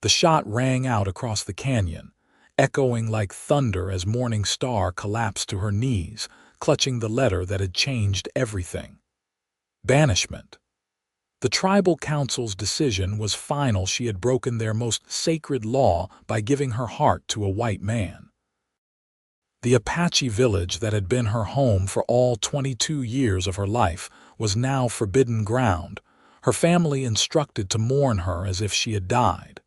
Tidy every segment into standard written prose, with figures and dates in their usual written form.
The shot rang out across the canyon, echoing like thunder as Morning Star collapsed to her knees, clutching the letter that had changed everything. Banishment. The tribal council's decision was final. She had broken their most sacred law by giving her heart to a white man. The Apache village that had been her home for all 22 years of her life was now forbidden ground, her family instructed to mourn her as if she had died.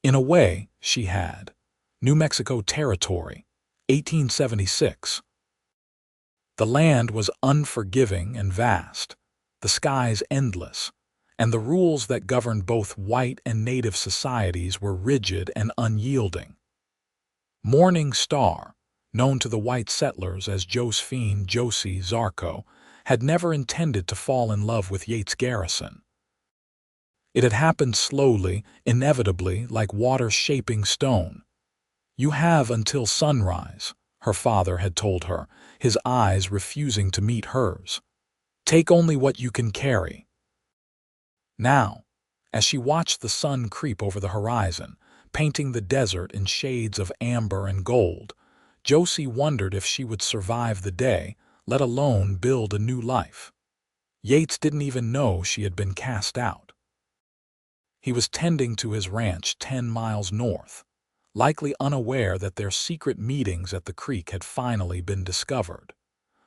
In a way, she had. New Mexico Territory, 1876. The land was unforgiving and vast, the skies endless, and the rules that governed both white and native societies were rigid and unyielding. Morning Star, known to the white settlers as Josie Zarco, had never intended to fall in love with Yates Garrison. It had happened slowly, inevitably, like water shaping stone. "You have until sunrise," her father had told her, his eyes refusing to meet hers. "Take only what you can carry." Now, as she watched the sun creep over the horizon, painting the desert in shades of amber and gold, Josie wondered if she would survive the day, let alone build a new life. Yates didn't even know she had been cast out. He was tending to his ranch 10 miles north, likely unaware that their secret meetings at the creek had finally been discovered.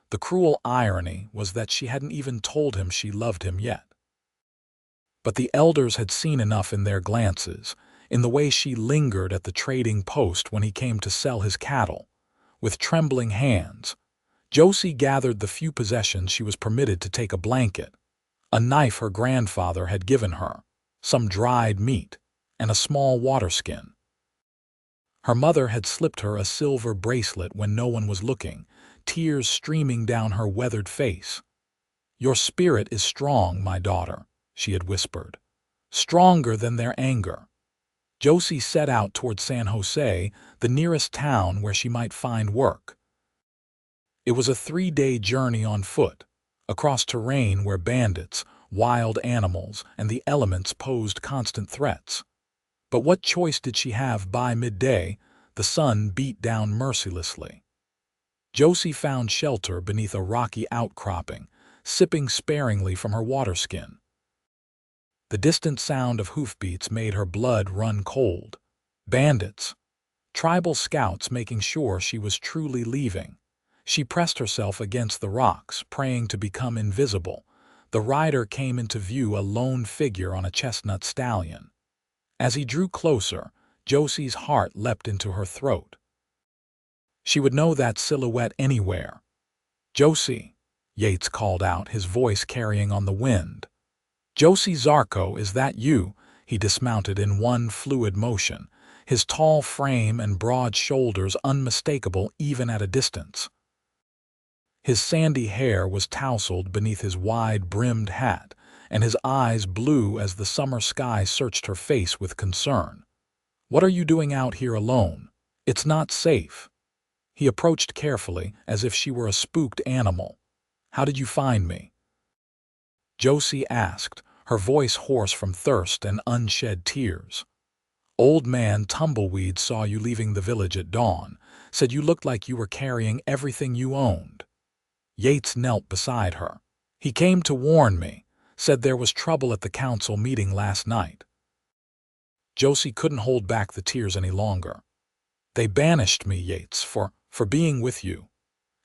The cruel irony was that she hadn't even told him she loved him yet. But the elders had seen enough in their glances, in the way she lingered at the trading post when he came to sell his cattle. With trembling hands, Josie gathered the few possessions she was permitted to take: a blanket, a knife her grandfather had given her, some dried meat, and a small water skin. Her mother had slipped her a silver bracelet when no one was looking, tears streaming down her weathered face. "Your spirit is strong, my daughter," she had whispered. "Stronger than their anger." Josie set out toward San Jose, the nearest town where she might find work. It was a 3-day journey on foot, across terrain where bandits, wild animals, and the elements posed constant threats. But what choice did she have? By midday, the sun beat down mercilessly. Josie found shelter beneath a rocky outcropping, sipping sparingly from her water skin. The distant sound of hoofbeats made her blood run cold. Bandits. Tribal scouts making sure she was truly leaving. She pressed herself against the rocks, praying to become invisible. The rider came into view, a lone figure on a chestnut stallion. As he drew closer, Josie's heart leapt into her throat. She would know that silhouette anywhere. "Josie," Yates called out, his voice carrying on the wind. "Josie Zarco, is that you?" He dismounted in one fluid motion, his tall frame and broad shoulders unmistakable even at a distance. His sandy hair was tousled beneath his wide-brimmed hat, and his eyes blue as the summer sky searched her face with concern. "What are you doing out here alone? It's not safe." He approached carefully, as if she were a spooked animal. "How did you find me?" Josie asked, her voice hoarse from thirst and unshed tears. "Old Man Tumbleweed saw you leaving the village at dawn, said you looked like you were carrying everything you owned." Yates knelt beside her. "He came to warn me, said there was trouble at the council meeting last night." Josie couldn't hold back the tears any longer. "They banished me, Yates, for being with you."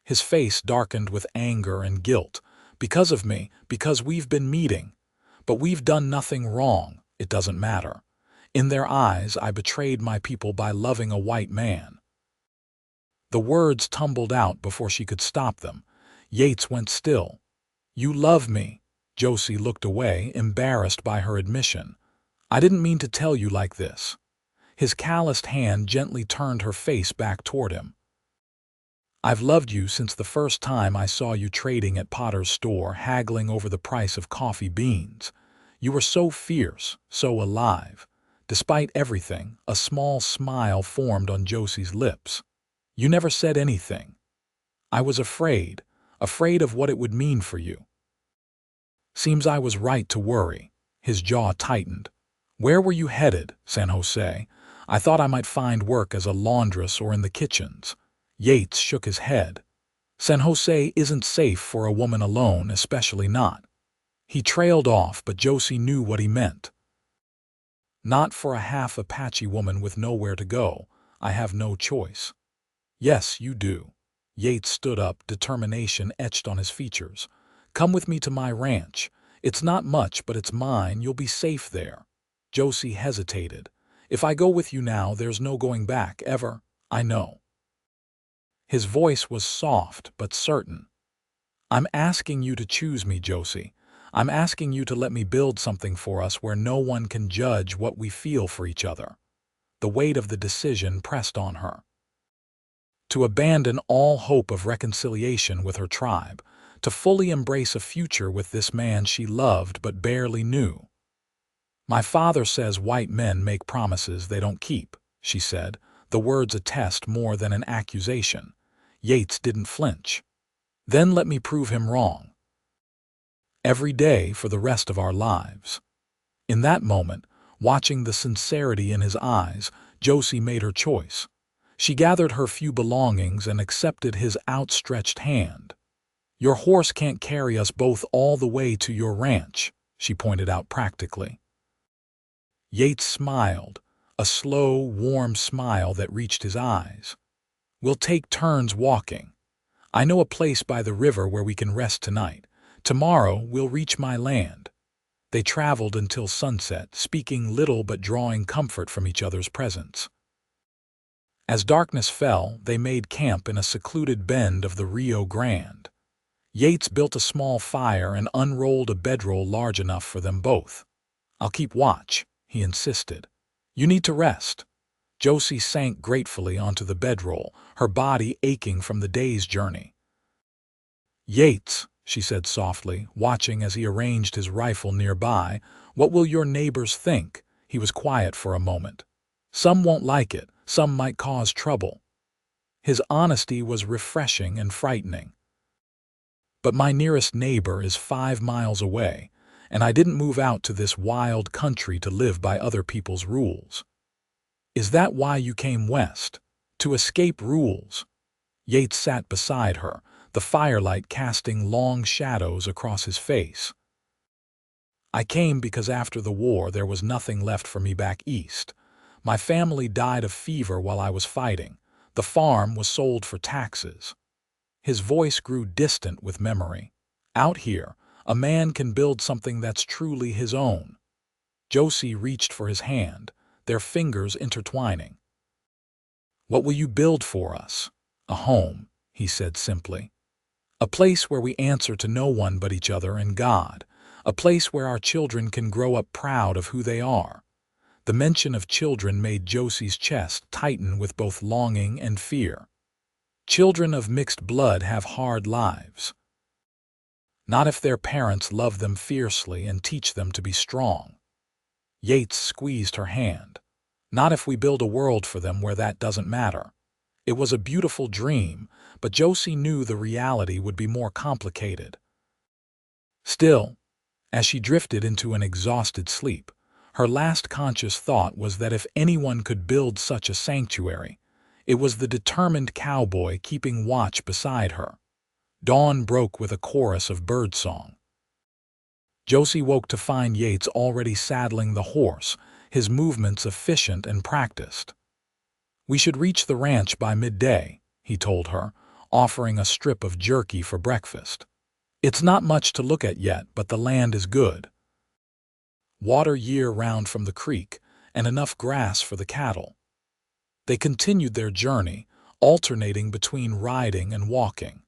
His face darkened with anger and guilt. "Because of me, because we've been meeting. But we've done nothing wrong, it doesn't matter. In their eyes, I betrayed my people by loving a white man." The words tumbled out before she could stop them. Yates went still. "You love me." Josie looked away, embarrassed by her admission. "I didn't mean to tell you like this." His calloused hand gently turned her face back toward him. "I've loved you since the first time I saw you trading at Potter's store, haggling over the price of coffee beans. You were so fierce, so alive. Despite everything, a small smile formed on Josie's lips. You never said anything. I was afraid of what it would mean for you." "Seems I was right to worry." His jaw tightened. Where were you headed, San Jose? I thought I might find work as a laundress or in the kitchens. Yates shook his head. San Jose isn't safe for a woman alone, especially not. He trailed off, but Josie knew what he meant. Not for a half Apache woman with nowhere to go. I have no choice. Yes, you do. Yates stood up, determination etched on his features. Come with me to my ranch. It's not much, but it's mine. You'll be safe there. Josie hesitated. If I go with you now, there's no going back, ever. I know. His voice was soft but certain. I'm asking you to choose me, Josie. I'm asking you to let me build something for us where no one can judge what we feel for each other. The weight of the decision pressed on her. To abandon all hope of reconciliation with her tribe, to fully embrace a future with this man she loved but barely knew. My father says white men make promises they don't keep, she said, the words a test more than an accusation. Yates didn't flinch. Then let me prove him wrong. Every day for the rest of our lives. In that moment, watching the sincerity in his eyes, Josie made her choice. She gathered her few belongings and accepted his outstretched hand. Your horse can't carry us both all the way to your ranch, she pointed out practically. Yates smiled, a slow, warm smile that reached his eyes. We'll take turns walking. I know a place by the river where we can rest tonight. Tomorrow we'll reach my land. They traveled until sunset, speaking little but drawing comfort from each other's presence. As darkness fell, they made camp in a secluded bend of the Rio Grande. Yates built a small fire and unrolled a bedroll large enough for them both. I'll keep watch, he insisted. You need to rest. Josie sank gratefully onto the bedroll, her body aching from the day's journey. Yates, she said softly, watching as he arranged his rifle nearby, what will your neighbors think? He was quiet for a moment. Some won't like it, some might cause trouble. His honesty was refreshing and frightening. But my nearest neighbor is 5 miles away, and I didn't move out to this wild country to live by other people's rules. Is that why you came west? To escape rules? Yates sat beside her, the firelight casting long shadows across his face. I came because after the war there was nothing left for me back east. My family died of fever while I was fighting. The farm was sold for taxes. His voice grew distant with memory. Out here, a man can build something that's truly his own. Josie reached for his hand, their fingers intertwining. What will you build for us? A home, he said simply. A place where we answer to no one but each other and God. A place where our children can grow up proud of who they are. The mention of children made Josie's chest tighten with both longing and fear. Children of mixed blood have hard lives. Not if their parents love them fiercely and teach them to be strong. Yates squeezed her hand. Not if we build a world for them where that doesn't matter. It was a beautiful dream, but Josie knew the reality would be more complicated. Still, as she drifted into an exhausted sleep, her last conscious thought was that if anyone could build such a sanctuary, it was the determined cowboy keeping watch beside her. Dawn broke with a chorus of birdsong. Josie woke to find Yates already saddling the horse, his movements efficient and practiced. We should reach the ranch by midday, he told her, offering a strip of jerky for breakfast. It's not much to look at yet, but the land is good. Water year-round from the creek, and enough grass for the cattle. They continued their journey, alternating between riding and walking.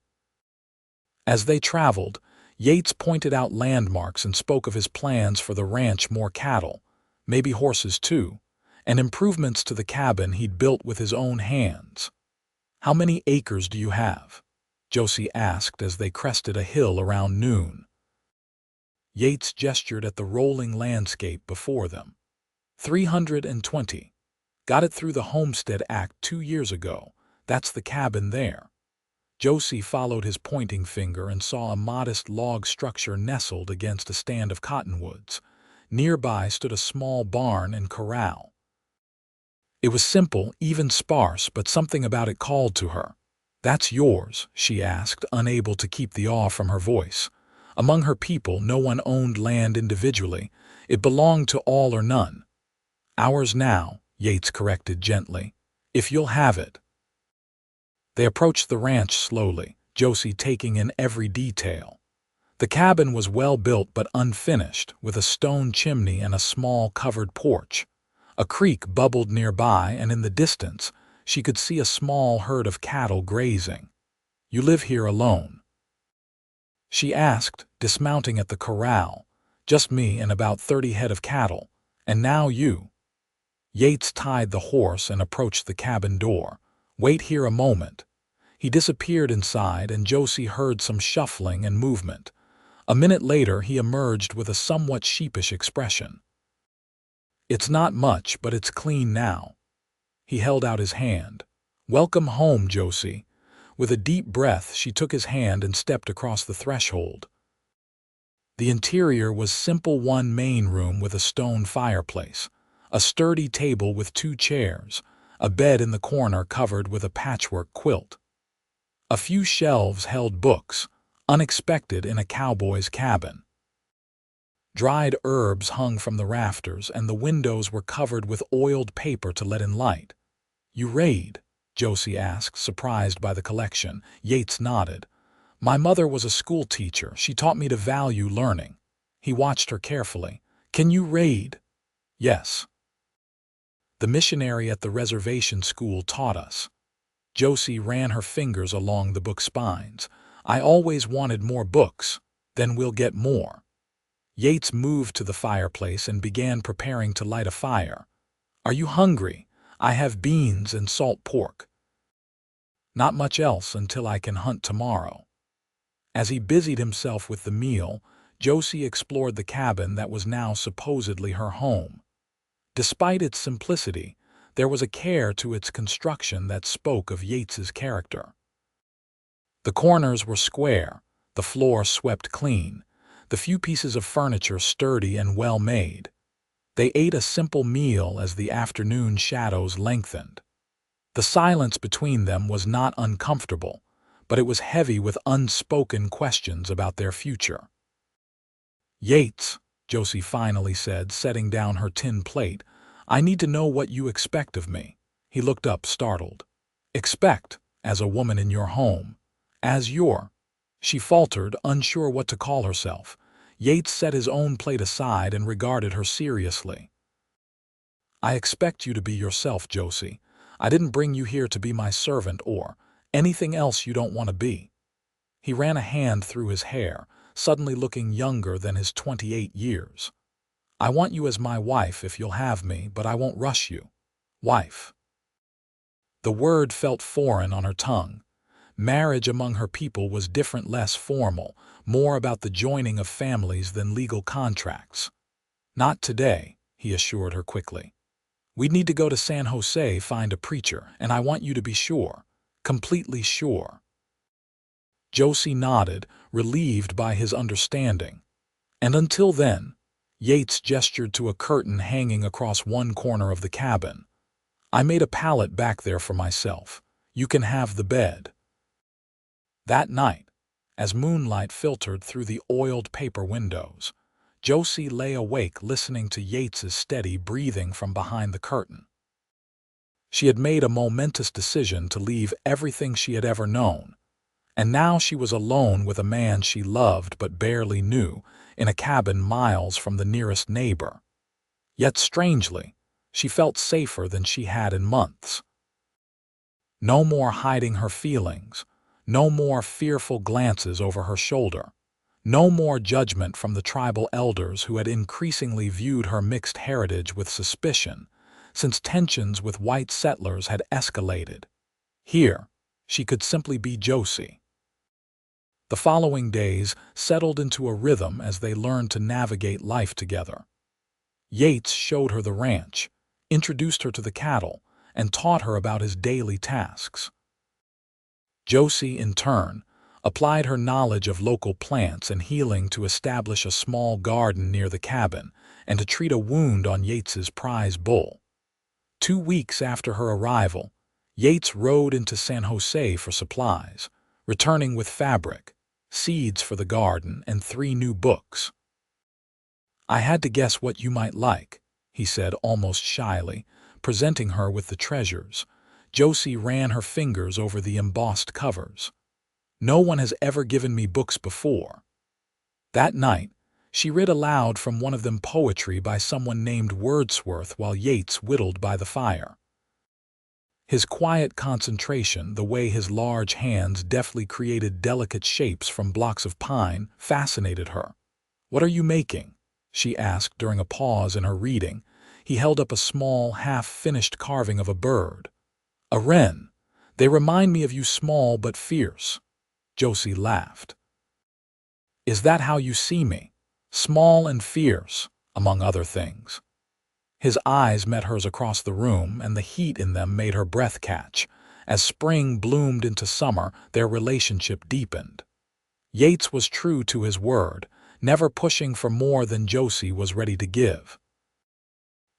As they traveled, Yates pointed out landmarks and spoke of his plans for the ranch: more cattle, maybe horses too, and improvements to the cabin he'd built with his own hands. How many acres do you have? Josie asked as they crested a hill around noon. Yates gestured at the rolling landscape before them. 320. Got it through the Homestead Act 2 years ago. That's the cabin there. Josie followed his pointing finger and saw a modest log structure nestled against a stand of cottonwoods. Nearby stood a small barn and corral. It was simple, even sparse, but something about it called to her. "That's yours?" she asked, unable to keep the awe from her voice. Among her people, no one owned land individually. It belonged to all or none. "Ours now," Yates corrected gently. "If you'll have it." They approached the ranch slowly, Josie taking in every detail. The cabin was well built but unfinished, with a stone chimney and a small covered porch. A creek bubbled nearby, and in the distance, she could see a small herd of cattle grazing. "You live here alone?" she asked, dismounting at the corral. "Just me and about 30 head of cattle. And now you." Yates tied the horse and approached the cabin door. "Wait here a moment." He disappeared inside, and Josie heard some shuffling and movement. A minute later, he emerged with a somewhat sheepish expression. "It's not much, but it's clean now." He held out his hand. "Welcome home, Josie." With a deep breath, she took his hand and stepped across the threshold. The interior was simple: one main room with a stone fireplace, a sturdy table with 2 chairs, a bed in the corner covered with a patchwork quilt. A few shelves held books, unexpected in a cowboy's cabin. Dried herbs hung from the rafters, and the windows were covered with oiled paper to let in light. "You read?" Josie asked, surprised by the collection. Yates nodded. "My mother was a school teacher. She taught me to value learning." He watched her carefully. "Can you read?" "Yes. The missionary at the reservation school taught us." Josie ran her fingers along the book spines. "I always wanted more books." "Then we'll get more." Yates moved to the fireplace and began preparing to light a fire. "Are you hungry? I have beans and salt pork." "Not much else until I can hunt tomorrow." As he busied himself with the meal, Josie explored the cabin that was now supposedly her home. Despite its simplicity, there was a care to its construction that spoke of Yates's character. The corners were square, the floor swept clean, the few pieces of furniture sturdy and well made. They ate a simple meal as the afternoon shadows lengthened. The silence between them was not uncomfortable, but it was heavy with unspoken questions about their future. "Yates," Josie finally said, setting down her tin plate, "I need to know what you expect of me." He looked up, startled. "Expect? As a woman in your home? As your—" She faltered, unsure what to call herself. Yates set his own plate aside and regarded her seriously. "I expect you to be yourself, Josie. I didn't bring you here to be my servant or anything else you don't want to be." He ran a hand through his hair, suddenly looking younger than his 28 years. "I want you as my wife if you'll have me, but I won't rush you." "Wife." The word felt foreign on her tongue. Marriage among her people was different, less formal, more about the joining of families than legal contracts. "Not today," he assured her quickly. "We'd need to go to San Jose, find a preacher, and I want you to be sure, completely sure." Josie nodded, relieved by his understanding. "And until then," Yates gestured to a curtain hanging across one corner of the cabin, "I made a pallet back there for myself. You can have the bed." That night, as moonlight filtered through the oiled paper windows, Josie lay awake listening to Yates's steady breathing from behind the curtain. She had made a momentous decision to leave everything she had ever known, and now she was alone with a man she loved but barely knew, in a cabin miles from the nearest neighbor. Yet strangely, she felt safer than she had in months. No more hiding her feelings, no more fearful glances over her shoulder, no more judgment from the tribal elders who had increasingly viewed her mixed heritage with suspicion, since tensions with white settlers had escalated. Here, she could simply be Josie. The following days settled into a rhythm as they learned to navigate life together. Yates showed her the ranch, introduced her to the cattle, and taught her about his daily tasks. Josie, in turn, applied her knowledge of local plants and healing to establish a small garden near the cabin and to treat a wound on Yates's prize bull. 2 weeks after her arrival, Yates rode into San Jose for supplies, returning with fabric, seeds for the garden, and 3 new books. "I had to guess what you might like," he said almost shyly, presenting her with the treasures. Josie ran her fingers over the embossed covers. "No one has ever given me books before." That night, she read aloud from one of them poetry by someone named Wordsworth while Yates whittled by the fire. His quiet concentration, the way his large hands deftly created delicate shapes from blocks of pine, fascinated her. "What are you making?" she asked during a pause in her reading. He held up a small, half-finished carving of a bird. "A wren. They remind me of you, small but fierce." Josie laughed. "Is that how you see me? Small and fierce, among other things." His eyes met hers across the room, and the heat in them made her breath catch. As spring bloomed into summer, their relationship deepened. Yates was true to his word, never pushing for more than Josie was ready to give.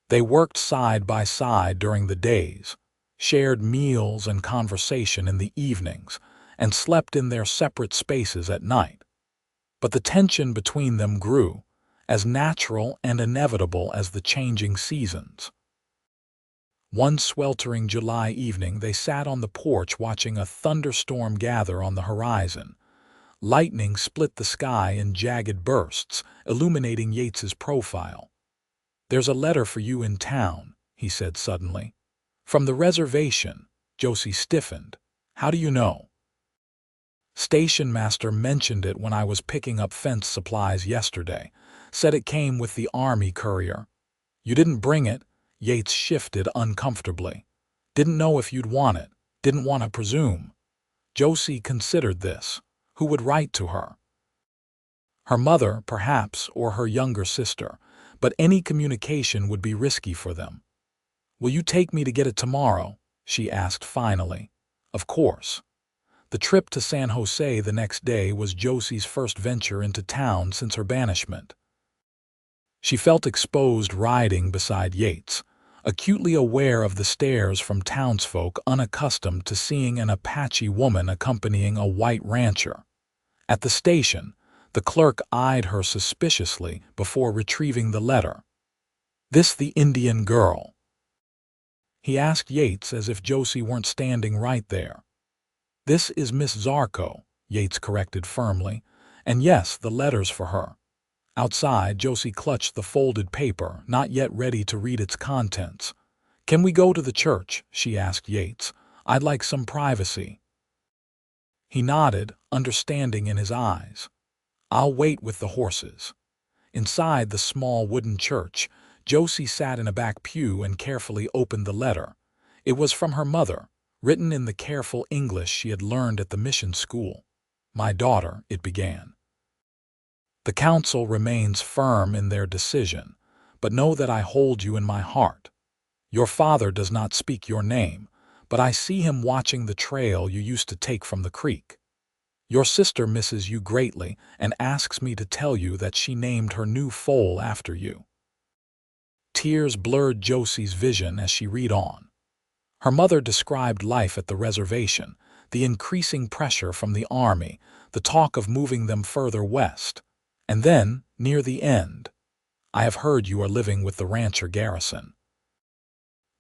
They worked side by side during the days, shared meals and conversation in the evenings, and slept in their separate spaces at night. But the tension between them grew, as natural and inevitable as the changing seasons. One sweltering July evening, they sat on the porch watching a thunderstorm gather on the horizon. Lightning split the sky in jagged bursts, illuminating Yates's profile. "There's a letter for you in town," he said suddenly. "From the reservation." Josie stiffened. "How do you know?" "Station master mentioned it when I was picking up fence supplies yesterday. Said it came with the army courier." "You didn't bring it?" Yates shifted uncomfortably. "Didn't know if you'd want it. Didn't want to presume." Josie considered this. Who would write to her? Her mother, perhaps, or her younger sister, but any communication would be risky for them. "Will you take me to get it tomorrow?" she asked finally. Of course. The trip to San Jose the next day was Josie's first venture into town since her banishment. She felt exposed riding beside Yates, acutely aware of the stares from townsfolk unaccustomed to seeing an Apache woman accompanying a white rancher. At the station, the clerk eyed her suspiciously before retrieving the letter. "This the Indian girl?" he asked Yates as if Josie weren't standing right there. "This is Miss Zarko," Yates corrected firmly, "and yes, the letter's for her." Outside, Josie clutched the folded paper, not yet ready to read its contents. "Can we go to the church?" she asked Yates. "I'd like some privacy." He nodded, understanding in his eyes. "I'll wait with the horses." Inside the small wooden church, Josie sat in a back pew and carefully opened the letter. It was from her mother, written in the careful English she had learned at the mission school. "My daughter," it began. "The council remains firm in their decision, but know that I hold you in my heart. Your father does not speak your name, but I see him watching the trail you used to take from the creek. Your sister misses you greatly and asks me to tell you that she named her new foal after you." Tears blurred Josie's vision as she read on. Her mother described life at the reservation, the increasing pressure from the army, the talk of moving them further west. And then, near the end, "I have heard you are living with the rancher Garrison.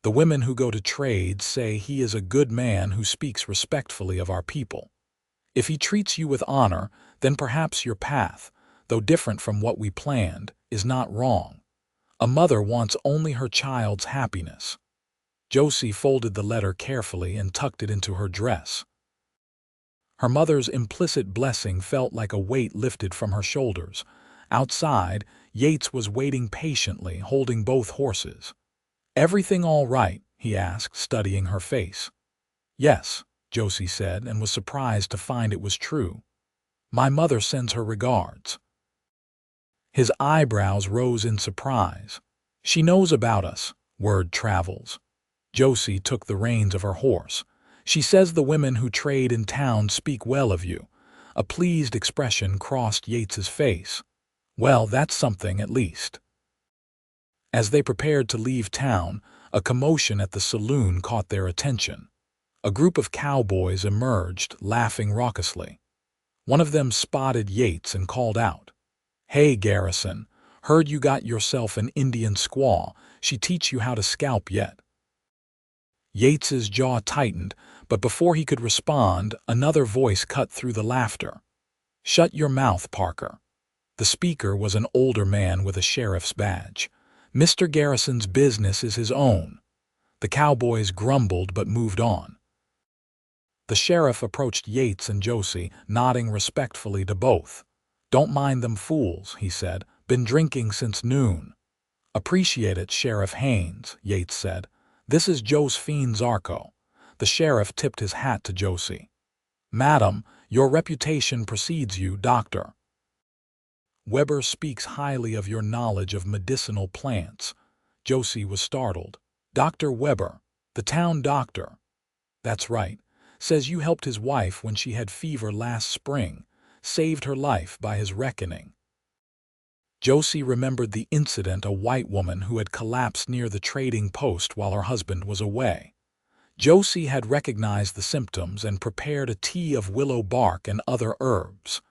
The women who go to trade say he is a good man who speaks respectfully of our people. If he treats you with honor, then perhaps your path, though different from what we planned, is not wrong. A mother wants only her child's happiness." Josie folded the letter carefully and tucked it into her dress. Her mother's implicit blessing felt like a weight lifted from her shoulders. Outside, Yates was waiting patiently, holding both horses. "Everything all right?" he asked, studying her face. "Yes," Josie said, and was surprised to find it was true. "My mother sends her regards." His eyebrows rose in surprise. "She knows about us. Word travels." Josie took the reins of her horse. "She says the women who trade in town speak well of you." A pleased expression crossed Yates's face. "Well, that's something at least." As they prepared to leave town, a commotion at the saloon caught their attention. A group of cowboys emerged, laughing raucously. One of them spotted Yates and called out, "Hey, Garrison, heard you got yourself an Indian squaw. She teach you how to scalp yet?" Yates's jaw tightened, but before he could respond, another voice cut through the laughter. "Shut your mouth, Parker." The speaker was an older man with a sheriff's badge. "Mr. Garrison's business is his own." The cowboys grumbled but moved on. The sheriff approached Yates and Josie, nodding respectfully to both. "Don't mind them fools," he said. "Been drinking since noon." "Appreciate it, Sheriff Haynes," Yates said. "This is Josephine Zarco." The sheriff tipped his hat to Josie. "Madam, your reputation precedes you, doctor. Weber speaks highly of your knowledge of medicinal plants." Josie was startled. "Dr. Weber, the town doctor?" "That's right. Says you helped his wife when she had fever last spring. Saved her life by his reckoning." Josie remembered the incident, a white woman who had collapsed near the trading post while her husband was away. Josie had recognized the symptoms and prepared a tea of willow bark and other herbs.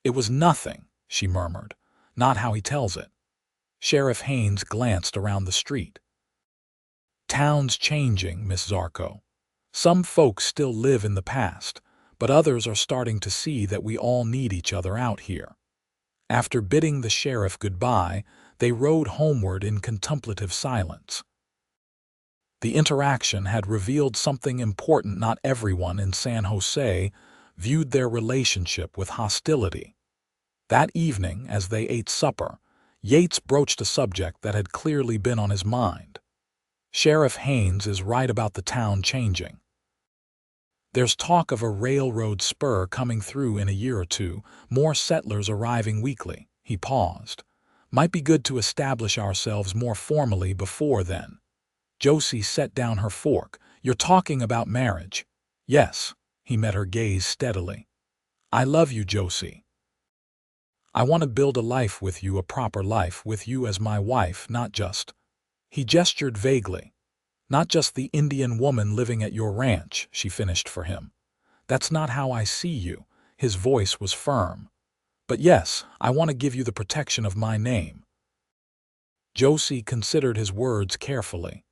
"It was nothing," she murmured. "Not how he tells it." Sheriff Haynes glanced around the street. "Town's changing, Miss Zarco. Some folks still live in the past, but others are starting to see that we all need each other out here." After bidding the sheriff goodbye, they rode homeward in contemplative silence. The interaction had revealed something important. Not everyone in San Jose viewed their relationship with hostility. That evening, as they ate supper, Yates broached a subject that had clearly been on his mind. "Sheriff Haynes is right about the town changing. There's talk of a railroad spur coming through in a year or two, more settlers arriving weekly." He paused. "Might be good to establish ourselves more formally before then." Josie set down her fork. "You're talking about marriage?" "Yes." He met her gaze steadily. "I love you, Josie. I want to build a life with you, a proper life with you as my wife, not just—" He gestured vaguely. "Not just the Indian woman living at your ranch," she finished for him. "That's not how I see you." His voice was firm. "But yes, I want to give you the protection of my name." Josie considered his words carefully.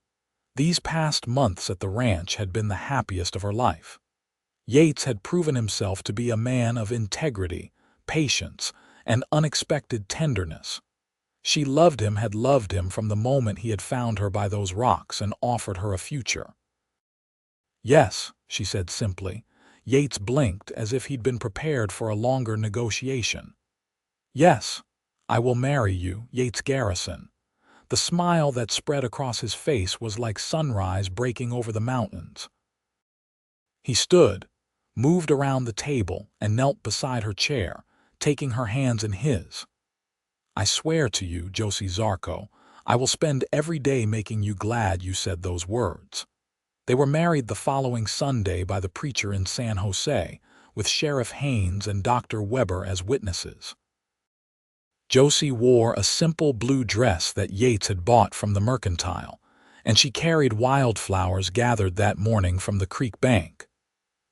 These past months at the ranch had been the happiest of her life. Yates had proven himself to be a man of integrity, patience, and unexpected tenderness. She had loved him from the moment he had found her by those rocks and offered her a future. "Yes," she said simply. Yates blinked as if he'd been prepared for a longer negotiation. "Yes, I will marry you, Yates Garrison." The smile that spread across his face was like sunrise breaking over the mountains. He stood, moved around the table, and knelt beside her chair, taking her hands in his. "I swear to you, Josie Zarco, I will spend every day making you glad you said those words." They were married the following Sunday by the preacher in San Jose, with Sheriff Haynes and Dr. Weber as witnesses. Josie wore a simple blue dress that Yates had bought from the mercantile, and she carried wildflowers gathered that morning from the creek bank.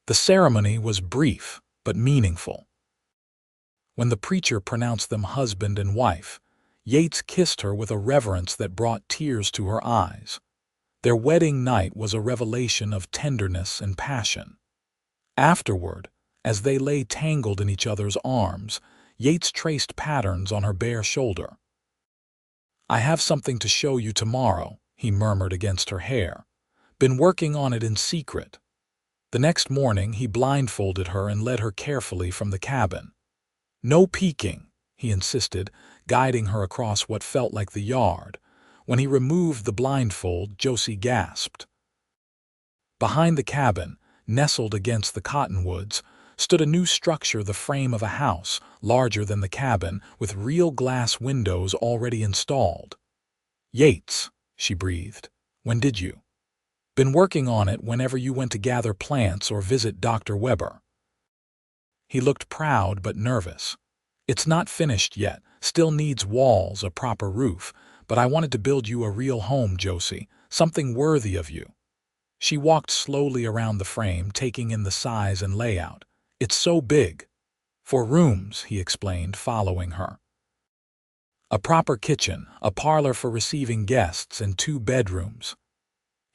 The ceremony was brief but meaningful. When the preacher pronounced them husband and wife, Yates kissed her with a reverence that brought tears to her eyes. Their wedding night was a revelation of tenderness and passion. Afterward, as they lay tangled in each other's arms, Yates traced patterns on her bare shoulder. "I have something to show you tomorrow," he murmured against her hair. "Been working on it in secret." The next morning he blindfolded her and led her carefully from the cabin. "No peeking," he insisted, guiding her across what felt like the yard. When he removed the blindfold, Josie gasped. Behind the cabin, nestled against the cottonwoods, stood a new structure, the frame of a house, larger than the cabin, with real glass windows already installed. "Yates," she breathed, "when did you?" "Been working on it whenever you went to gather plants or visit Dr. Weber." He looked proud but nervous. "It's not finished yet, still needs walls, a proper roof, but I wanted to build you a real home, Josie, something worthy of you." She walked slowly around the frame, taking in the size and layout. "It's so big." "For rooms," he explained, following her. "A proper kitchen, a parlor for receiving guests, and 2 bedrooms."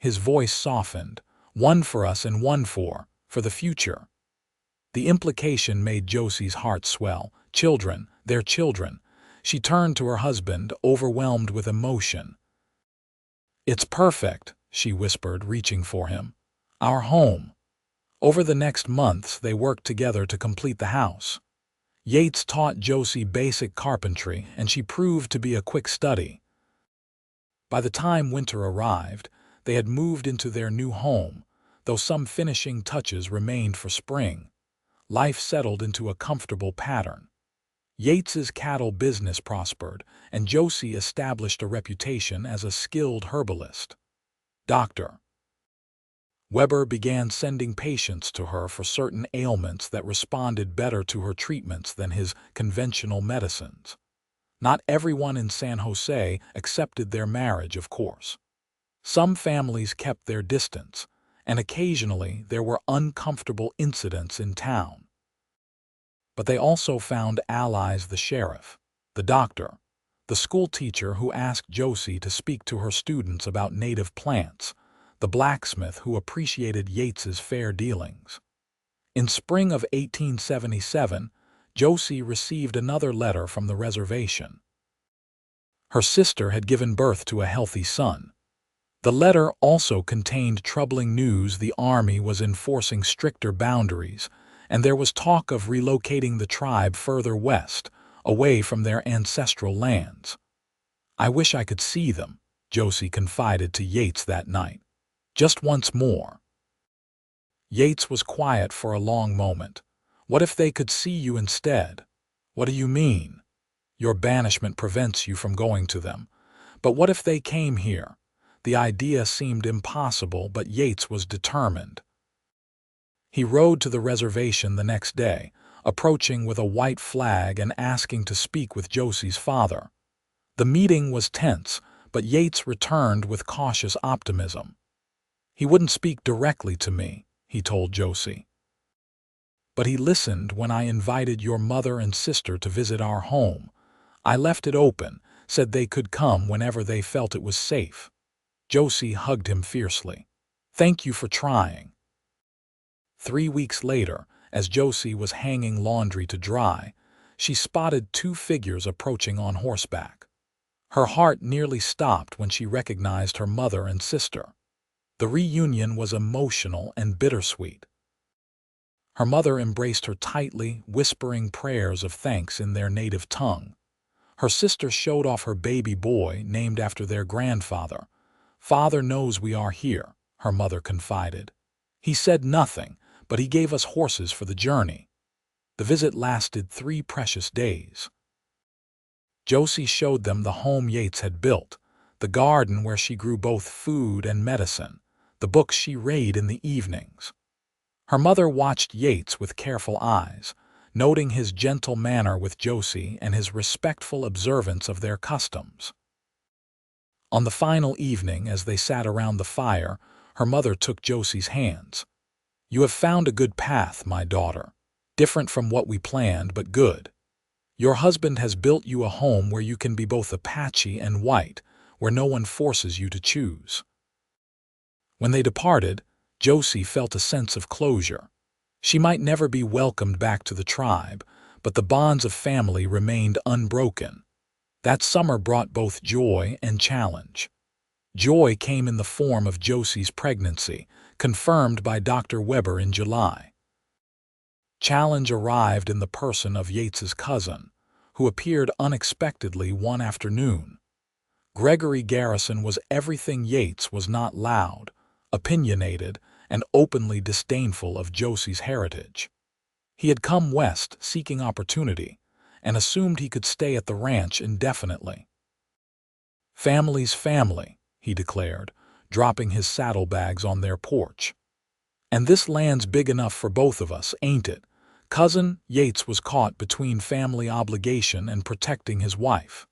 His voice softened. "One for us and one for the future." The implication made Josie's heart swell. Children, their children. She turned to her husband, overwhelmed with emotion. "It's perfect," she whispered, reaching for him. "Our home." Over the next months, they worked together to complete the house. Yates taught Josie basic carpentry, and she proved to be a quick study. By the time winter arrived, they had moved into their new home, though some finishing touches remained for spring. Life settled into a comfortable pattern. Yates's cattle business prospered, and Josie established a reputation as a skilled herbalist. Dr. Weber began sending patients to her for certain ailments that responded better to her treatments than his conventional medicines. Not everyone in San Jose accepted their marriage, of course. Some families kept their distance, and occasionally there were uncomfortable incidents in town. But they also found allies: the sheriff, the doctor, the school teacher who asked Josie to speak to her students about native plants, the blacksmith who appreciated Yates's fair dealings. In spring of 1877, Josie received another letter from the reservation. Her sister had given birth to a healthy son. The letter also contained troubling news: the army was enforcing stricter boundaries, and there was talk of relocating the tribe further west, away from their ancestral lands. "I wish I could see them," Josie confided to Yates that night. "Just once more." Yates was quiet for a long moment. "What if they could see you instead?" "What do you mean?" "Your banishment prevents you from going to them. But what if they came here?" The idea seemed impossible, but Yates was determined. He rode to the reservation the next day, approaching with a white flag and asking to speak with Josie's father. The meeting was tense, but Yates returned with cautious optimism. "He wouldn't speak directly to me," he told Josie. "But he listened when I invited your mother and sister to visit our home. I left it open, said they could come whenever they felt it was safe." Josie hugged him fiercely. "Thank you for trying." 3 weeks later, as Josie was hanging laundry to dry, she spotted 2 figures approaching on horseback. Her heart nearly stopped when she recognized her mother and sister. The reunion was emotional and bittersweet. Her mother embraced her tightly, whispering prayers of thanks in their native tongue. Her sister showed off her baby boy, named after their grandfather. "Father knows we are here," her mother confided. "He said nothing, but he gave us horses for the journey." The visit lasted 3 precious days. Josie showed them the home Yates had built, the garden where she grew both food and medicine, the books she read in the evenings. Her mother watched Yates with careful eyes, noting his gentle manner with Josie and his respectful observance of their customs. On the final evening, as they sat around the fire, her mother took Josie's hands. "You have found a good path, my daughter. Different from what we planned, but good. Your husband has built you a home where you can be both Apache and white, where no one forces you to choose." When they departed, Josie felt a sense of closure. She might never be welcomed back to the tribe, but the bonds of family remained unbroken. That summer brought both joy and challenge. Joy came in the form of Josie's pregnancy, confirmed by Dr. Weber in July. Challenge arrived in the person of Yates's cousin, who appeared unexpectedly one afternoon. Gregory Garrison was everything Yates was not: loud, opinionated, and openly disdainful of Josie's heritage. He had come west seeking opportunity, and assumed he could stay at the ranch indefinitely. "Family's family," he declared, dropping his saddlebags on their porch. "And this land's big enough for both of us, ain't it?" Cousin Yates was caught between family obligation and protecting his wife.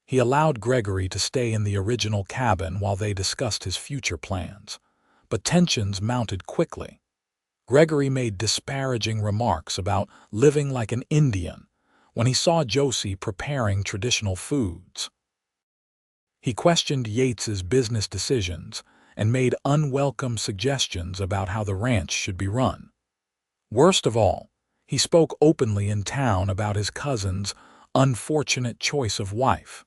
He allowed Gregory to stay in the original cabin while they discussed his future plans. But tensions mounted quickly. Gregory made disparaging remarks about living like an Indian when he saw Josie preparing traditional foods. He questioned Yates's business decisions and made unwelcome suggestions about how the ranch should be run. Worst of all, he spoke openly in town about his cousin's unfortunate choice of wife.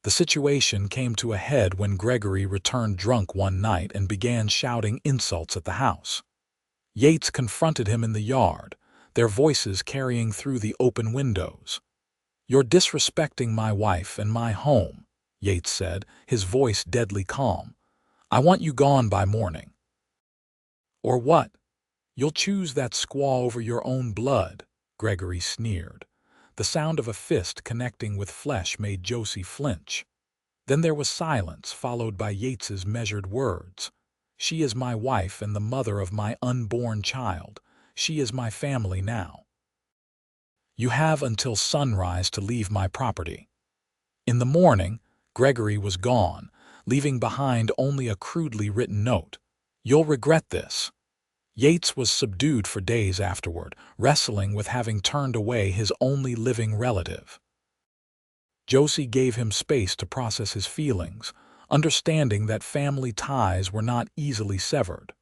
The situation came to a head when Gregory returned drunk one night and began shouting insults at the house. Yates confronted him in the yard, their voices carrying through the open windows. "You're disrespecting my wife and my home," Yates said, his voice deadly calm. "I want you gone by morning." "Or what? You'll choose that squaw over your own blood," Gregory sneered. The sound of a fist connecting with flesh made Josie flinch. Then there was silence, followed by Yates's measured words. "She is my wife and the mother of my unborn child. She is my family now. You have until sunrise to leave my property." In the morning, Gregory was gone, leaving behind only a crudely written note. "You'll regret this." Yates was subdued for days afterward, wrestling with having turned away his only living relative. Josie gave him space to process his feelings, understanding that family ties were not easily severed.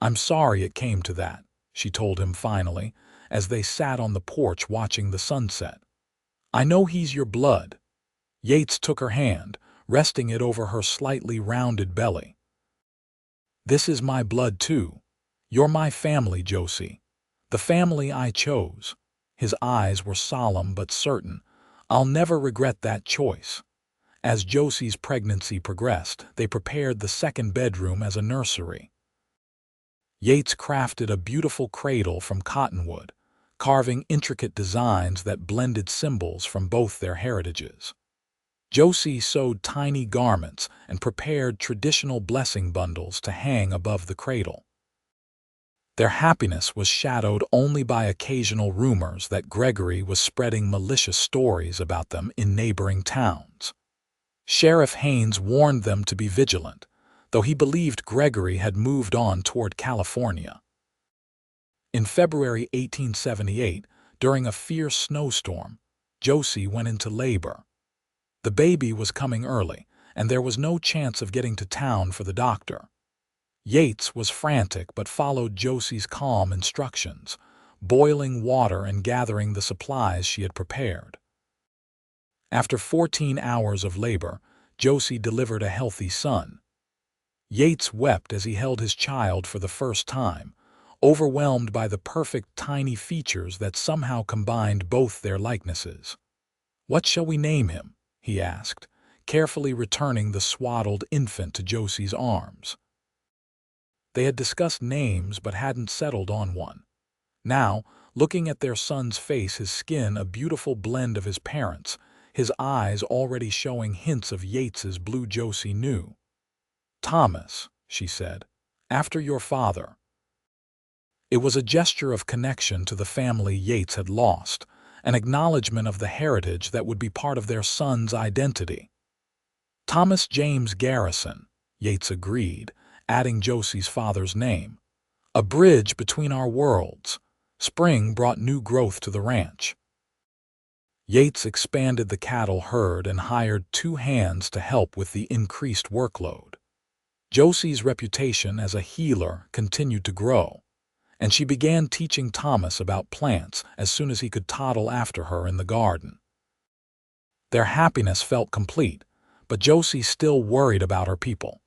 "I'm sorry it came to that," she told him finally, as they sat on the porch watching the sunset. "I know he's your blood." Yates took her hand, resting it over her slightly rounded belly. "This is my blood too. You're my family, Josie. The family I chose." His eyes were solemn but certain. "I'll never regret that choice." As Josie's pregnancy progressed, they prepared the second bedroom as a nursery. Yates crafted a beautiful cradle from cottonwood, carving intricate designs that blended symbols from both their heritages. Josie sewed tiny garments and prepared traditional blessing bundles to hang above the cradle. Their happiness was shadowed only by occasional rumors that Gregory was spreading malicious stories about them in neighboring towns. Sheriff Haynes warned them to be vigilant, though he believed Gregory had moved on toward California. In February 1878, during a fierce snowstorm, Josie went into labor. The baby was coming early, and there was no chance of getting to town for the doctor. Yates was frantic but followed Josie's calm instructions, boiling water and gathering the supplies she had prepared. After 14 hours of labor, Josie delivered a healthy son. Yates wept as he held his child for the first time, overwhelmed by the perfect tiny features that somehow combined both their likenesses. "What shall we name him?" he asked, carefully returning the swaddled infant to Josie's arms. They had discussed names but hadn't settled on one. Now, looking at their son's face, his skin a beautiful blend of his parents', his eyes already showing hints of Yates's blue, Josie knew. "Thomas," she said, "after your father." It was a gesture of connection to the family Yates had lost, an acknowledgement of the heritage that would be part of their son's identity. "Thomas James Garrison," Yates agreed, adding Josie's father's name. "A bridge between our worlds." Spring brought new growth to the ranch. Yates expanded the cattle herd and hired 2 hands to help with the increased workload. Josie's reputation as a healer continued to grow, and she began teaching Thomas about plants as soon as he could toddle after her in the garden. Their happiness felt complete, but Josie still worried about her people.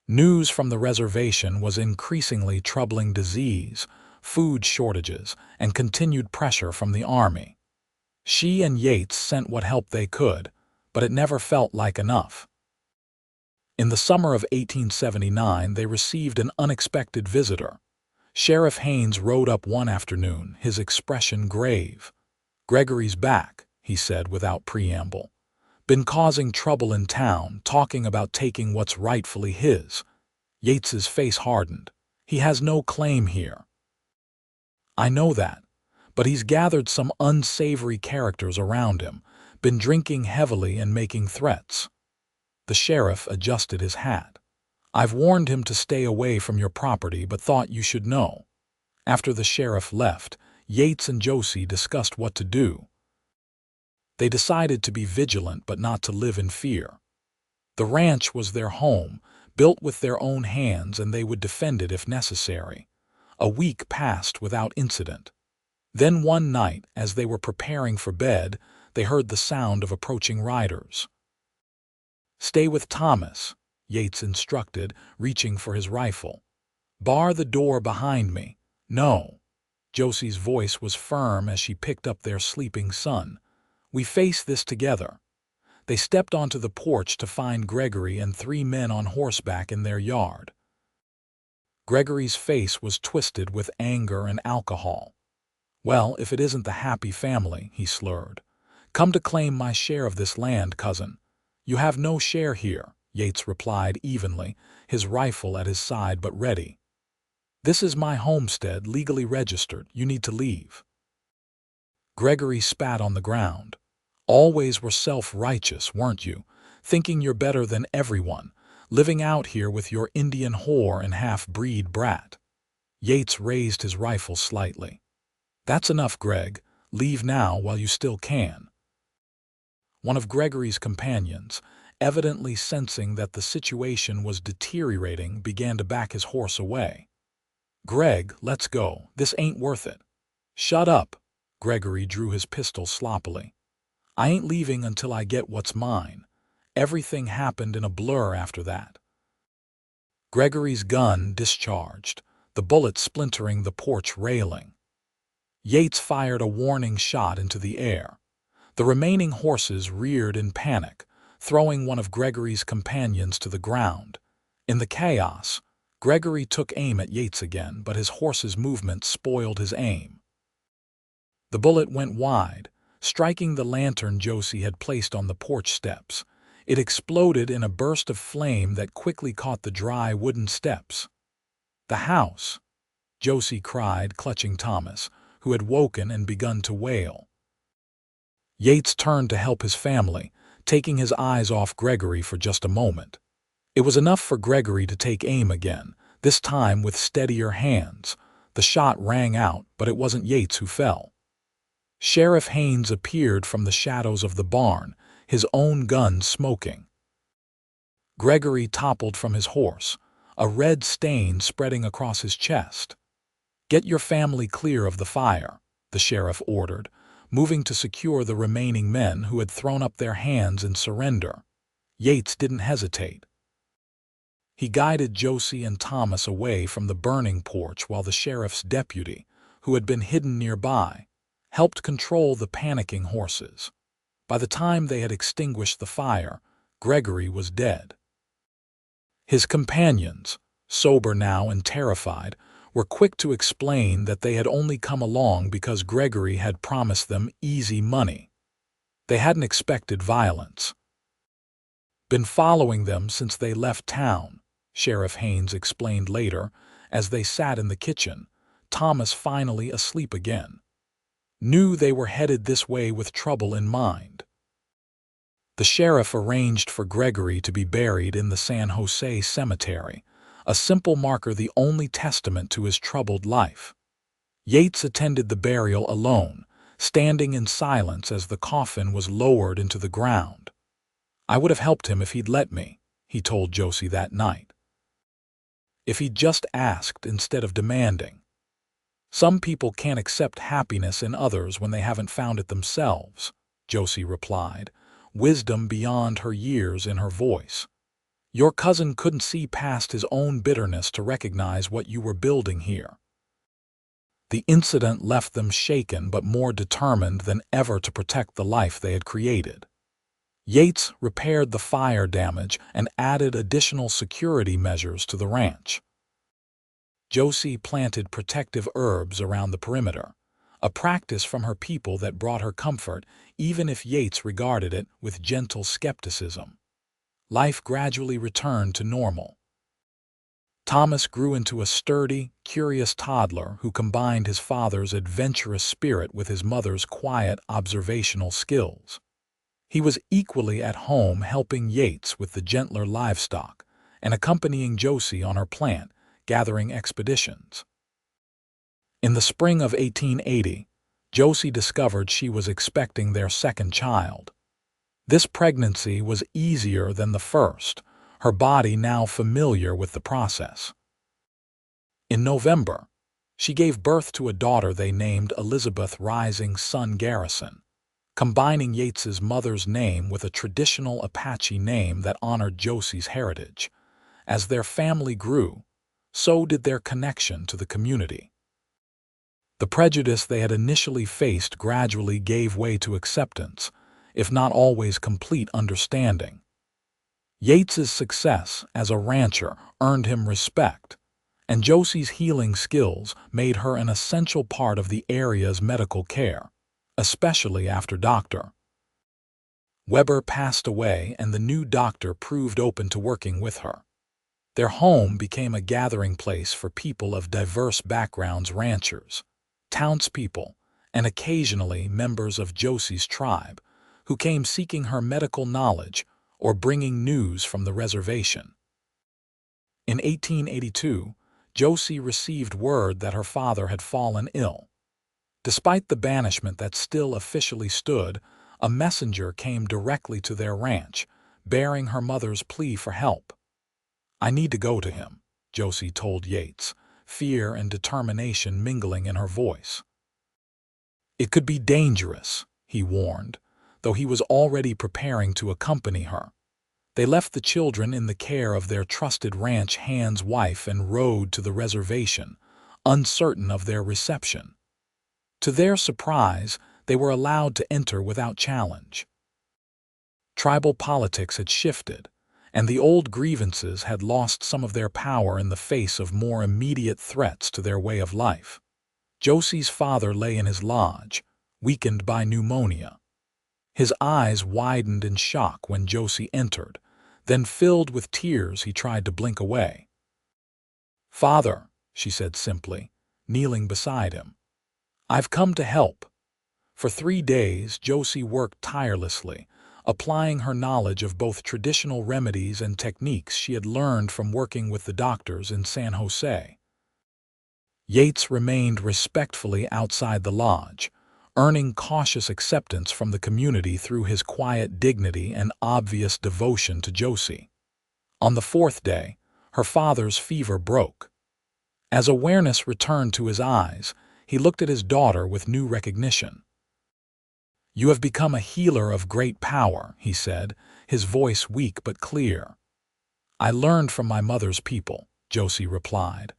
News from the reservation was increasingly troubling disease, food shortages, and continued pressure from the army. She and Yates sent what help they could, but it never felt like enough. In the summer of 1879, they received an unexpected visitor. Sheriff Haynes rode up one afternoon, his expression grave. "Gregory's back," he said without preamble. "Been causing trouble in town, talking about taking what's rightfully his." Yates's face hardened. "He has no claim here." "I know that, but he's gathered some unsavory characters around him, Been drinking heavily and making threats. The sheriff adjusted his hat. I've warned him to stay away from your property, but thought you should know. After the sheriff left, Yates and Josie discussed what to do. They decided to be vigilant but not to live in fear. The ranch was their home, built with their own hands, and they would defend it if necessary. A week passed without incident. Then one night, as they were preparing for bed, they heard the sound of approaching riders. "Stay with Thomas," Yates instructed, reaching for his rifle. "Bar the door behind me." "No." Josie's voice was firm as she picked up their sleeping son. "We face this together." They stepped onto the porch to find Gregory and 3 men on horseback in their yard. Gregory's face was twisted with anger and alcohol. "Well, if it isn't the Happy family," he slurred. "Come to claim my share of this land, cousin." "You have no share here," Yates replied evenly, his rifle at his side but ready. "This is my homestead, legally registered. You need to leave." Gregory spat on the ground. "Always were self-righteous, weren't you? Thinking you're better than everyone, living out here with your Indian whore and half-breed brat." Yates raised his rifle slightly. "That's enough, Greg. Leave now while you still can." One of Gregory's companions, evidently sensing that the situation was deteriorating, began to back his horse away. "Greg, let's go. This ain't worth it." "Shut up." Gregory drew his pistol sloppily. "I ain't leaving until I get what's mine." Everything happened in a blur after that. Gregory's gun discharged, the bullet splintering the porch railing. Yates fired a warning shot into the air. The remaining horses reared in panic, throwing one of Gregory's companions to the ground. In the chaos, Gregory took aim at Yates again, but his horse's movement spoiled his aim. The bullet went wide, striking the lantern Josie had placed on the porch steps. It exploded in a burst of flame that quickly caught the dry wooden steps. "The house!" Josie cried, clutching Thomas, who had woken and begun to wail. Yates turned to help his family, taking his eyes off Gregory for just a moment. It was enough for Gregory to take aim again, this time with steadier hands. The shot rang out, but it wasn't Yates who fell. Sheriff Haynes appeared from the shadows of the barn, his own gun smoking. Gregory toppled from his horse, a red stain spreading across his chest. "Get your family clear of the fire," the sheriff ordered, moving to secure the remaining men who had thrown up their hands in surrender. Yates didn't hesitate. He guided Josie and Thomas away from the burning porch while the sheriff's deputy, who had been hidden nearby, helped control the panicking horses. By the time they had extinguished the fire, Gregory was dead. His companions, sober now and terrified, were quick to explain that they had only come along because Gregory had promised them easy money. They hadn't expected violence. "Been following them since they left town," Sheriff Haynes explained later, as they sat in the kitchen, Thomas finally asleep again. "Knew they were headed this way with trouble in mind." The sheriff arranged for Gregory to be buried in the San Jose cemetery, a simple marker the only testament to his troubled life. Yates attended the burial alone, standing in silence as the coffin was lowered into the ground. "I would have helped him if he'd let me," he told Josie that night. "If he'd just asked instead of demanding." "Some people can't accept happiness in others when they haven't found it themselves," Josie replied, wisdom beyond her years in her voice. "Your cousin couldn't see past his own bitterness to recognize what you were building here." The incident left them shaken but more determined than ever to protect the life they had created. Yates repaired the fire damage and added additional security measures to the ranch. Josie planted protective herbs around the perimeter, a practice from her people that brought her comfort, even if Yates regarded it with gentle skepticism. Life gradually returned to normal. Thomas grew into a sturdy, curious toddler who combined his father's adventurous spirit with his mother's quiet, observational skills. He was equally at home helping Yates with the gentler livestock and accompanying Josie on her plant gathering expeditions. In the spring of 1880, Josie discovered she was expecting their second child. This pregnancy was easier than the first, her body now familiar with the process. In November, she gave birth to a daughter they named Elizabeth Rising Sun Garrison, combining Yates's mother's name with a traditional Apache name that honored Josie's heritage. As their family grew, so did their connection to the community. The prejudice they had initially faced gradually gave way to acceptance, if not always complete understanding. Yates's success as a rancher earned him respect, and Josie's healing skills made her an essential part of the area's medical care, especially after Dr. Weber passed away and the new doctor proved open to working with her. Their home became a gathering place for people of diverse backgrounds: ranchers, townspeople, and occasionally members of Josie's tribe, who came seeking her medical knowledge or bringing news from the reservation. In 1882, Josie received word that her father had fallen ill. Despite the banishment that still officially stood, a messenger came directly to their ranch, bearing her mother's plea for help. "I need to go to him," Josie told Yates, fear and determination mingling in her voice. "It could be dangerous," he warned, though he was already preparing to accompany her. They left the children in the care of their trusted ranch hand's wife and rode to the reservation, uncertain of their reception. To their surprise, they were allowed to enter without challenge. Tribal politics had shifted, and the old grievances had lost some of their power in the face of more immediate threats to their way of life. Josie's father lay in his lodge, weakened by pneumonia. His eyes widened in shock when Josie entered, then filled with tears he tried to blink away. "Father," she said simply, kneeling beside him, "I've come to help." For 3 days, Josie worked tirelessly, applying her knowledge of both traditional remedies and techniques she had learned from working with the doctors in San Jose. Yates remained respectfully outside the lodge, earning cautious acceptance from the community through his quiet dignity and obvious devotion to Josie. On the 4th day, her father's fever broke. As awareness returned to his eyes, he looked at his daughter with new recognition. "You have become a healer of great power," he said, his voice weak but clear. "I learned from my mother's people," Josie replied,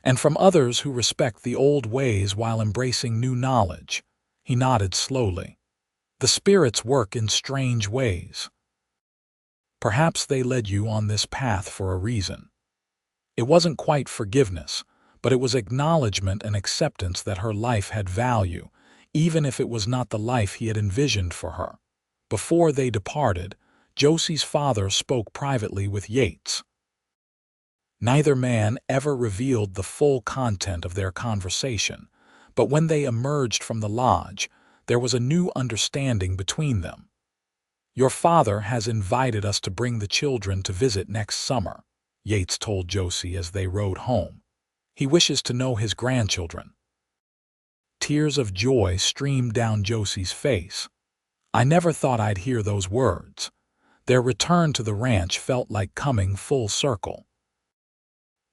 "and from others who respect the old ways while embracing new knowledge." He nodded slowly. "The spirits work in strange ways. Perhaps they led you on this path for a reason." It wasn't quite forgiveness, but it was acknowledgement and acceptance that her life had value, even if it was not the life he had envisioned for her. Before they departed, Josie's father spoke privately with Yates. Neither man ever revealed the full content of their conversation, but when they emerged from the lodge, there was a new understanding between them. "Your father has invited us to bring the children to visit next summer," Yates told Josie as they rode home. "He wishes to know his grandchildren." Tears of joy streamed down Josie's face. "I never thought I'd hear those words." Their return to the ranch felt like coming full circle.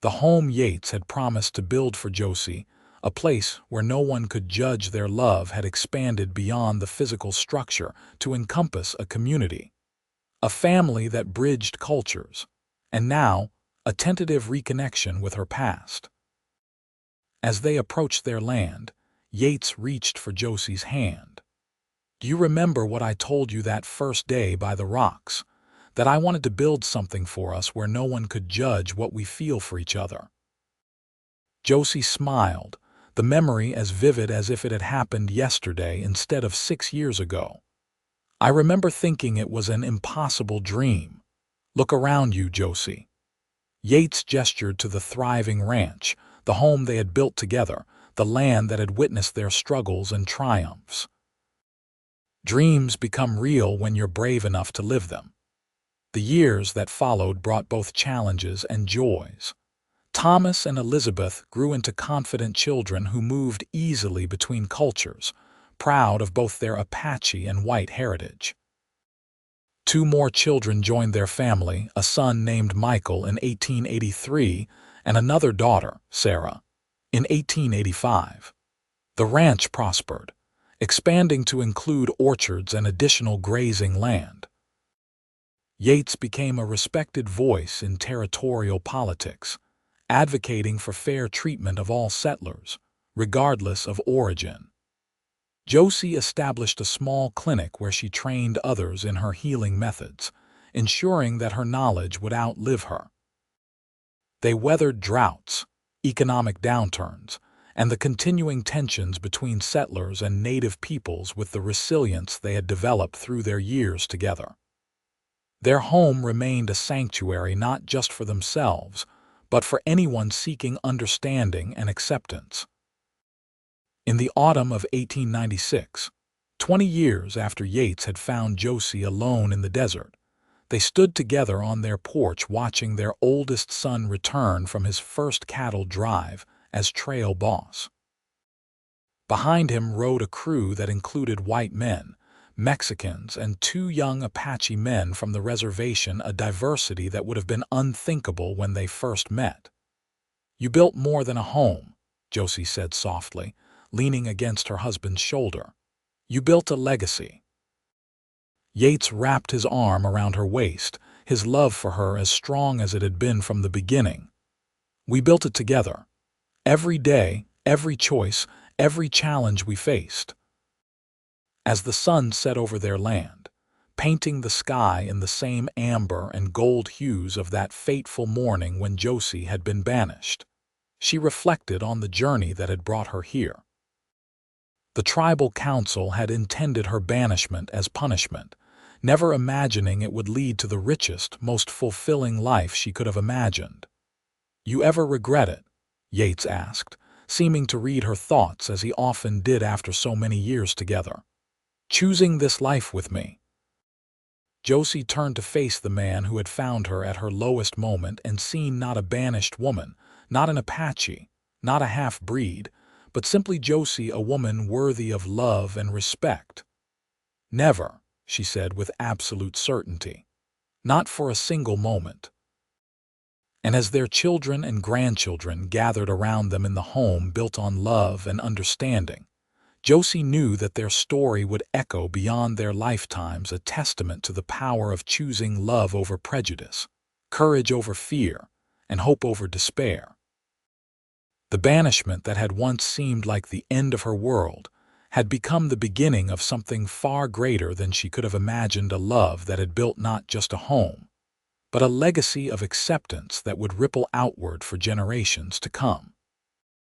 The home Yates had promised to build for Josie, a place where no one could judge their love, had expanded beyond the physical structure to encompass a community. A family that bridged cultures, and now a tentative reconnection with her past. As they approached their land, Yates reached for Josie's hand. "Do you remember what I told you that first day by the rocks? That I wanted to build something for us where no one could judge what we feel for each other?" Josie smiled, the memory as vivid as if it had happened yesterday instead of 6 years ago. "I remember thinking it was an impossible dream. Look around you, Josie." Yates gestured to the thriving ranch, the home they had built together, the land that had witnessed their struggles and triumphs. Dreams become real when you're brave enough to live them. The years that followed brought both challenges and joys. Thomas and Elizabeth grew into confident children who moved easily between cultures, proud of both their Apache and white heritage. Two more children joined their family, a son named Michael in 1883 and another daughter, Sarah, in 1885. The ranch prospered, expanding to include orchards and additional grazing land. Yates became a respected voice in territorial politics, advocating for fair treatment of all settlers, regardless of origin. Josie established a small clinic where she trained others in her healing methods, ensuring that her knowledge would outlive her. They weathered droughts, economic downturns, and the continuing tensions between settlers and native peoples with the resilience they had developed through their years together. Their home remained a sanctuary not just for themselves, but for anyone seeking understanding and acceptance. In the autumn of 1896, 20 years after Yates had found Josie alone in the desert, they stood together on their porch watching their oldest son return from his first cattle drive as trail boss. Behind him rode a crew that included white men, Mexicans, and two young Apache men from the reservation, a diversity that would have been unthinkable when they first met. "You built more than a home," Josie said softly, leaning against her husband's shoulder. "You built a legacy." Yates wrapped his arm around her waist, his love for her as strong as it had been from the beginning. "We built it together. Every day, every choice, every challenge we faced." As the sun set over their land, painting the sky in the same amber and gold hues of that fateful morning when Josie had been banished, she reflected on the journey that had brought her here. The tribal council had intended her banishment as punishment, never imagining it would lead to the richest, most fulfilling life she could have imagined. "You ever regret it?" Yates asked, seeming to read her thoughts as he often did after so many years together. "Choosing this life with me?" Josie turned to face the man who had found her at her lowest moment and seen not a banished woman, not an Apache, not a half-breed, but simply Josie, a woman worthy of love and respect. "Never," she said with absolute certainty. "Not for a single moment." And as their children and grandchildren gathered around them in the home built on love and understanding, Josie knew that their story would echo beyond their lifetimes, a testament to the power of choosing love over prejudice, courage over fear, and hope over despair. The banishment that had once seemed like the end of her world had become the beginning of something far greater than she could have imagined, a love that had built not just a home, but a legacy of acceptance that would ripple outward for generations to come.